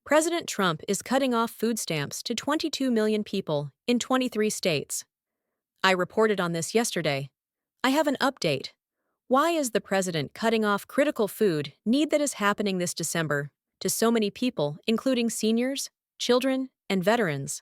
President Trump is cutting off food stamps to 22 million people in 23 states. I reported on this yesterday. I have an update. Why is the president cutting off critical food need that is happening this December to so many people, including seniors, children, and veterans?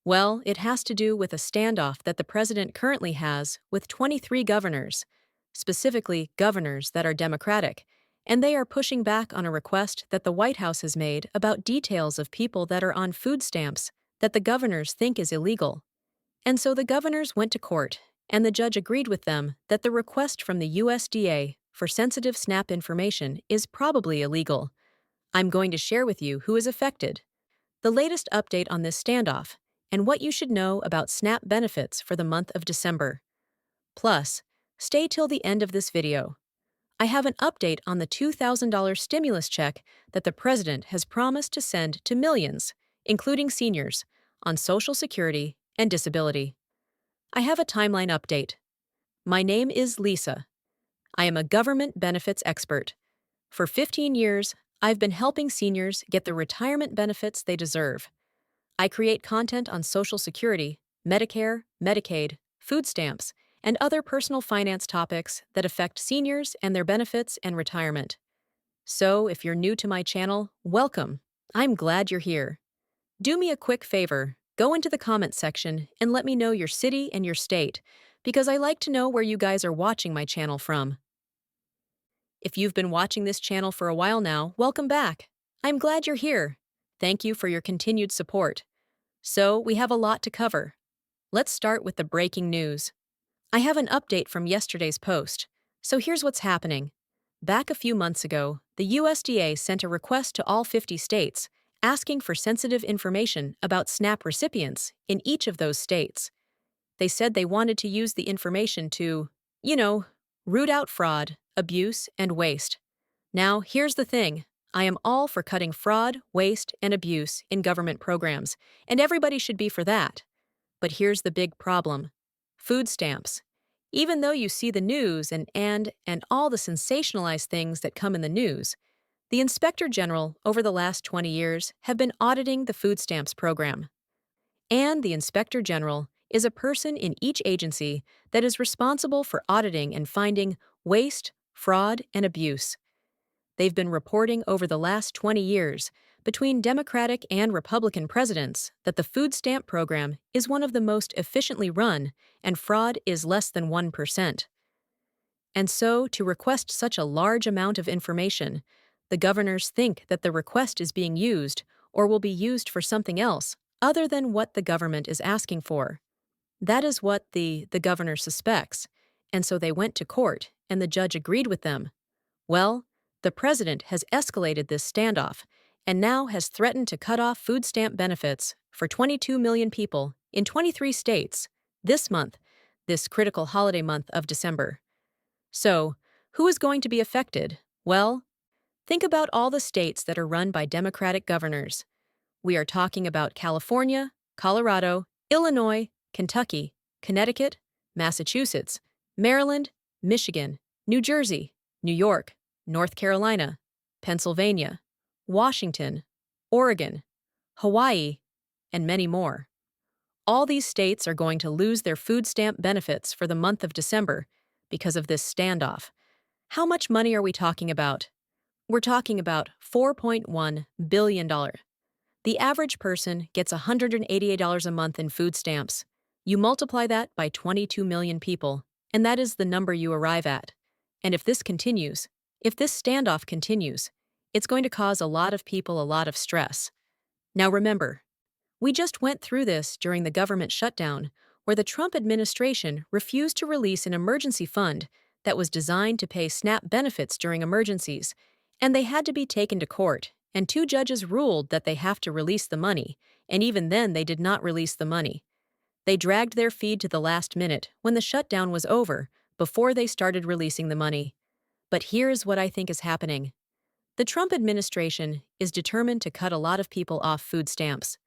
Well, it has to do with a standoff that the president currently has with 23 governors, specifically governors that are Democratic, and they are pushing back on a request that the White House has made about details of people that are on food stamps that the governors think is illegal. And so the governors went to court, and the judge agreed with them that the request from the USDA for sensitive SNAP information is probably illegal. I'm going to share with you who is affected, the latest update on this standoff, and what you should know about SNAP benefits for the month of December. Plus, stay till the end of this video. I have an update on the $2,000 stimulus check that the president has promised to send to millions, including seniors, on Social Security and disability. I have a timeline update. My name is Lisa. I am a government benefits expert. For 15 years, I've been helping seniors get the retirement benefits they deserve. I create content on Social Security, Medicare, Medicaid, food stamps, and other personal finance topics that affect seniors and their benefits and retirement. So, if you're new to my channel, welcome. I'm glad you're here. Do me a quick favor, go into the comments section and let me know your city and your state, because I like to know where you guys are watching my channel from. If you've been watching this channel for a while now, welcome back. I'm glad you're here. Thank you for your continued support. So, we have a lot to cover. Let's start with the breaking news. I have an update from yesterday's post. So here's what's happening. Back a few months ago, the USDA sent a request to all 50 states asking for sensitive information about SNAP recipients in each of those states. They said they wanted to use the information to, root out fraud, abuse, and waste. Now, here's the thing. I am all for cutting fraud, waste, and abuse in government programs, and everybody should be for that. But here's the big problem. Food stamps. Even though you see the news and all the sensationalized things that come in the news, the Inspector General over the last 20 years have been auditing the food stamps program. And the Inspector General is a person in each agency that is responsible for auditing and finding waste, fraud, and abuse. They've been reporting over the last 20 years between Democratic and Republican presidents that the food stamp program is one of the most efficiently run and fraud is less than 1%. And so, to request such a large amount of information, the governors think that the request is being used or will be used for something else other than what the government is asking for. That is what the governor suspects, and so they went to court and the judge agreed with them. Well, the president has escalated this standoff and now has threatened to cut off food stamp benefits for 22 million people in 23 states this month, this critical holiday month of December. So, who is going to be affected? Well, think about all the states that are run by Democratic governors. We are talking about California, Colorado, Illinois, Kentucky, Connecticut, Massachusetts, Maryland, Michigan, New Jersey, New York, North Carolina, Pennsylvania, Washington, Oregon, Hawaii, and many more. All these states are going to lose their food stamp benefits for the month of December because of this standoff. How much money are we talking about? We're talking about $4.1 billion. The average person gets $188 a month in food stamps. You multiply that by 22 million people, and that is the number you arrive at. And if this standoff continues, it's going to cause a lot of people a lot of stress. Now remember, we just went through this during the government shutdown, where the Trump administration refused to release an emergency fund that was designed to pay SNAP benefits during emergencies, and they had to be taken to court, and 2 judges ruled that they have to release the money, and even then they did not release the money. They dragged their feet to the last minute when the shutdown was over before they started releasing the money. But here's what I think is happening. The Trump administration is determined to cut a lot of people off food stamps.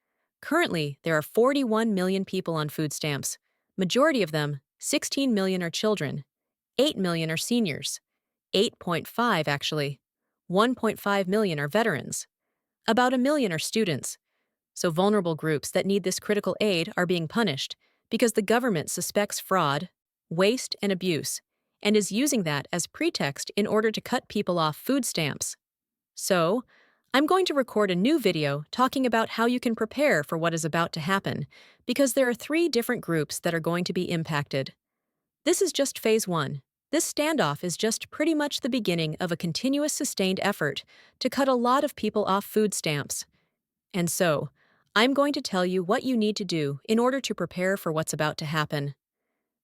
Currently, there are 41 million people on food stamps. Majority of them, 16 million, are children. 8 million are seniors. 8.5 actually. 1.5 million are veterans. About 1 million are students, so vulnerable groups that need this critical aid are being punished because the government suspects fraud, waste, and abuse, and is using that as pretext in order to cut people off food stamps. So, I'm going to record a new video talking about how you can prepare for what is about to happen, because there are 3 different groups that are going to be impacted. This is just phase 1. This standoff is just pretty much the beginning of a continuous sustained effort to cut a lot of people off food stamps. And so, I'm going to tell you what you need to do in order to prepare for what's about to happen.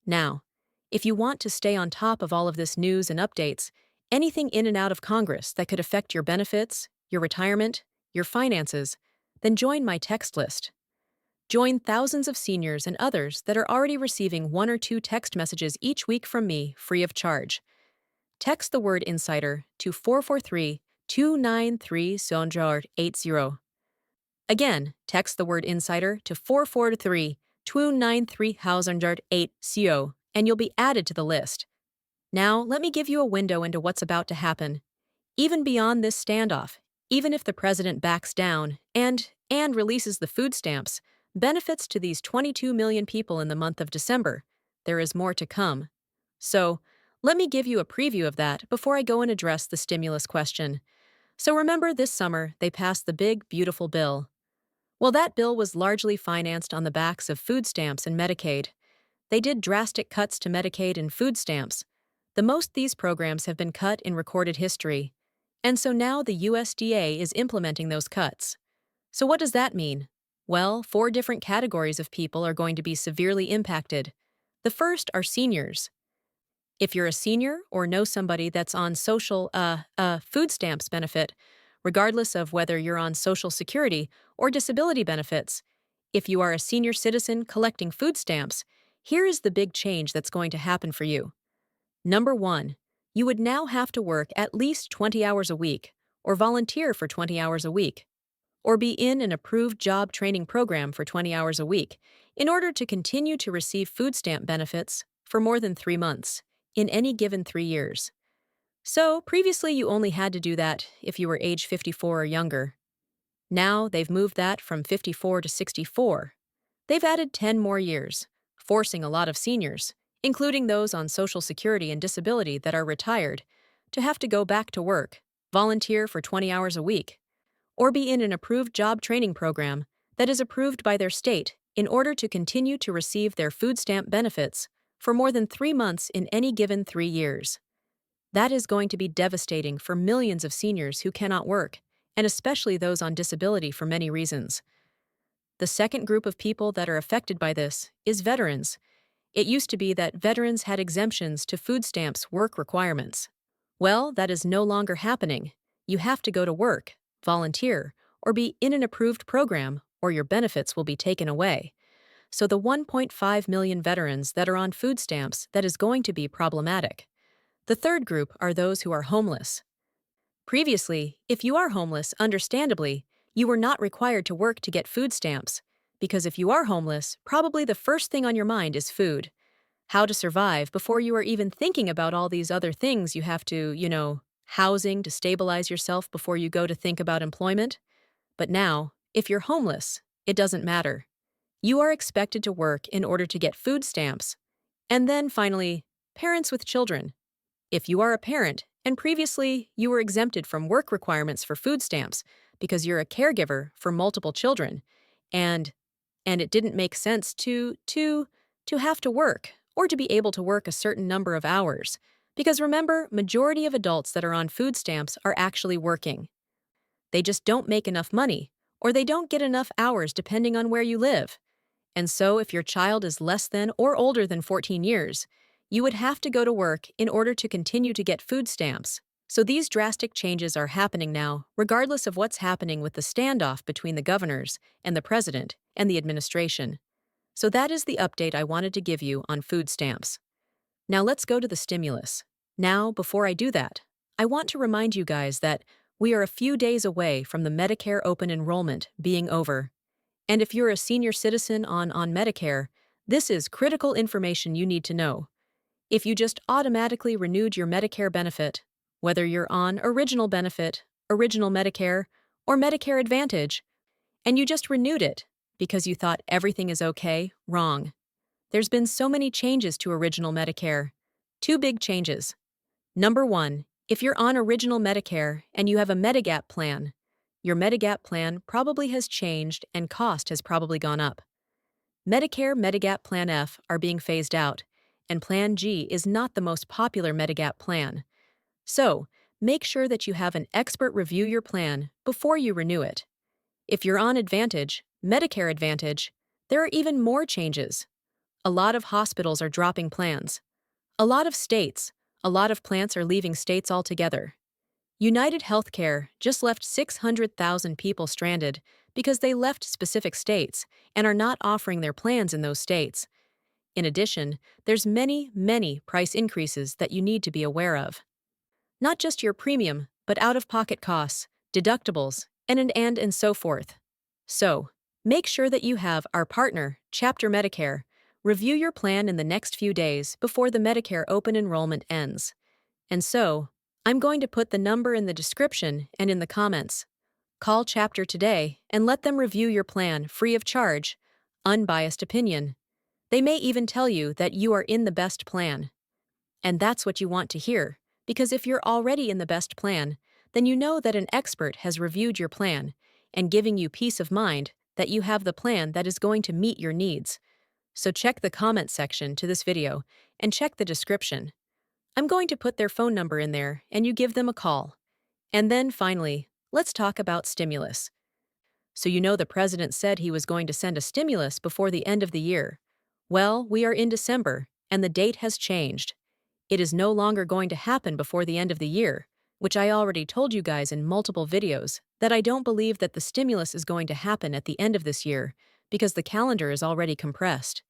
Now, if you want to stay on top of all of this news and updates, anything in and out of Congress that could affect your benefits, your retirement, your finances, then join my text list. Join thousands of seniors and others that are already receiving 1 or 2 text messages each week from me free of charge. Text the word insider to 443-293-80. Again, text the word insider to 443-293-80, and you'll be added to the list. Now, let me give you a window into what's about to happen. Even beyond this standoff, even if the president backs down and releases the food stamps, benefits to these 22 million people in the month of December, there is more to come. So, let me give you a preview of that before I go and address the stimulus question. So remember, this summer, they passed the big, beautiful bill. Well, that bill was largely financed on the backs of food stamps and Medicaid. They did drastic cuts to Medicaid and food stamps. The most these programs have been cut in recorded history. And so now the USDA is implementing those cuts. So what does that mean? Well, 4 different categories of people are going to be severely impacted. The first are seniors. If you're a senior or know somebody that's on social food stamps benefit, regardless of whether you're on Social Security or disability benefits, if you are a senior citizen collecting food stamps, here is the big change that's going to happen for you. Number 1, you would now have to work at least 20 hours a week, or volunteer for 20 hours a week, or be in an approved job training program for 20 hours a week in order to continue to receive food stamp benefits for more than 3 months in any given 3 years. So, previously you only had to do that if you were age 54 or younger. Now they've moved that from 54 to 64. They've added 10 more years, forcing a lot of seniors, including those on Social Security and disability that are retired, to have to go back to work, volunteer for 20 hours a week, or be in an approved job training program that is approved by their state in order to continue to receive their food stamp benefits for more than 3 months in any given 3 years. That is going to be devastating for millions of seniors who cannot work, and especially those on disability for many reasons. The second group of people that are affected by this is veterans. It used to be that veterans had exemptions to food stamps work requirements. Well, that is no longer happening. You have to go to work, volunteer, or be in an approved program, or your benefits will be taken away. So the 1.5 million veterans that are on food stamps, that is going to be problematic. The third group are those who are homeless. Previously, if you are homeless, understandably, you were not required to work to get food stamps, because if you are homeless, probably the first thing on your mind is food. How to survive before you are even thinking about all these other things you have to, housing to stabilize yourself before you go to think about employment. But now, if you're homeless, it doesn't matter. You are expected to work in order to get food stamps. And then finally, parents with children. If you are a parent, and previously you were exempted from work requirements for food stamps because you're a caregiver for multiple children, and it didn't make sense to have to work or to be able to work a certain number of hours, because remember, majority of adults that are on food stamps are actually working. They just don't make enough money, or they don't get enough hours depending on where you live. And so if your child is less than or older than 14 years, you would have to go to work in order to continue to get food stamps. So these drastic changes are happening now, regardless of what's happening with the standoff between the governors and the president and the administration. So that is the update I wanted to give you on food stamps. Now let's go to the stimulus. Now, before I do that, I want to remind you guys that we are a few days away from the Medicare open enrollment being over. And if you're a senior citizen on Medicare, this is critical information you need to know. If you just automatically renewed your Medicare benefit, whether you're on original benefit, original Medicare, or Medicare Advantage, and you just renewed it because you thought everything is okay. Wrong. There's been so many changes to Original Medicare. Two big changes. Number one, if you're on Original Medicare and you have a Medigap plan, your Medigap plan probably has changed and cost has probably gone up. Medicare Medigap Plan F are being phased out, and Plan G is not the most popular Medigap plan. So, make sure that you have an expert review your plan before you renew it. If you're on Advantage, Medicare Advantage, there are even more changes. A lot of hospitals are dropping plans. A lot of plans are leaving states altogether. United Healthcare just left 600,000 people stranded because they left specific states and are not offering their plans in those states. In addition, there's many price increases that you need to be aware of. Not just your premium, but out-of-pocket costs, deductibles, and so forth. So, make sure that you have our partner, Chapter Medicare, review your plan in the next few days before the Medicare open enrollment ends. And so, I'm going to put the number in the description and in the comments. Call Chapter today and let them review your plan free of charge, unbiased opinion. They may even tell you that you are in the best plan. And that's what you want to hear, because if you're already in the best plan, then you know that an expert has reviewed your plan and giving you peace of mind that you have the plan that is going to meet your needs. So check the comment section to this video and check the description. I'm going to put their phone number in there and you give them a call. And then finally, let's talk about stimulus. So you know the president said he was going to send a stimulus before the end of the year. Well, we are in December, and the date has changed. It is no longer going to happen before the end of the year, which I already told you guys in multiple videos that I don't believe that the stimulus is going to happen at the end of this year because the calendar is already compressed.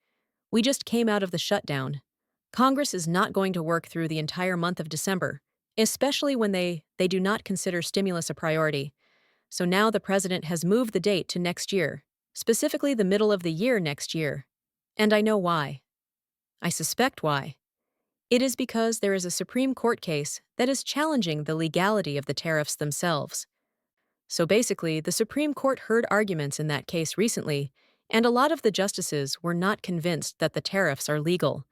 We just came out of the shutdown. Congress is not going to work through the entire month of December, especially when they do not consider stimulus a priority. So now the president has moved the date to next year, specifically the middle of the year next year. And I know why. I suspect why. It is because there is a Supreme Court case that is challenging the legality of the tariffs themselves. So basically, the Supreme Court heard arguments in that case recently, and a lot of the justices were not convinced that the tariffs are legal.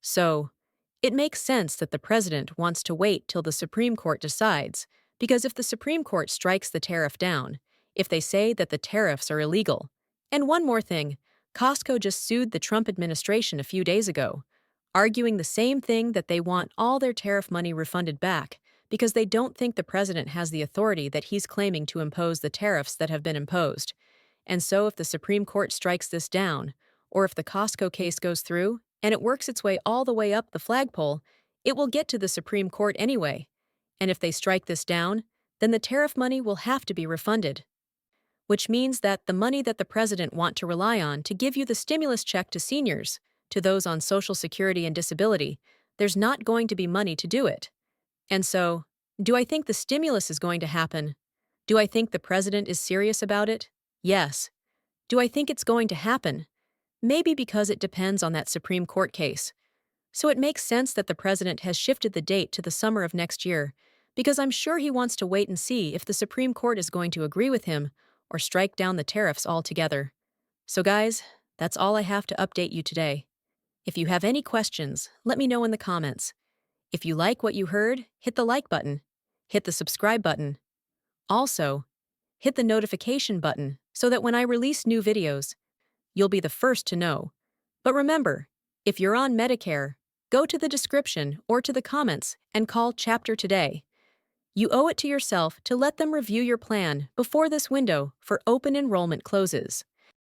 So, it makes sense that the president wants to wait till the Supreme Court decides, because if the Supreme Court strikes the tariff down, if they say that the tariffs are illegal. And one more thing, Costco just sued the Trump administration a few days ago, arguing the same thing, that they want all their tariff money refunded back because they don't think the president has the authority that he's claiming to impose the tariffs that have been imposed. And so if the Supreme Court strikes this down, or if the Costco case goes through, and it works its way all the way up the flagpole, it will get to the Supreme Court anyway. And if they strike this down, then the tariff money will have to be refunded. Which means that the money that the president want to rely on to give you the stimulus check to seniors, to those on Social Security and disability, there's not going to be money to do it. And so, do I think the stimulus is going to happen? Do I think the president is serious about it? Yes. Do I think it's going to happen? Maybe, because it depends on that Supreme Court case. So it makes sense that the president has shifted the date to the summer of next year, because I'm sure he wants to wait and see if the Supreme Court is going to agree with him or strike down the tariffs altogether. So guys, that's all I have to update you today. If you have any questions, let me know in the comments. If you like what you heard, hit the like button, hit the subscribe button. Also, hit the notification button so that when I release new videos, you'll be the first to know. But remember, if you're on Medicare, go to the description or to the comments and call Chapter today. You owe it to yourself to let them review your plan before this window for open enrollment closes.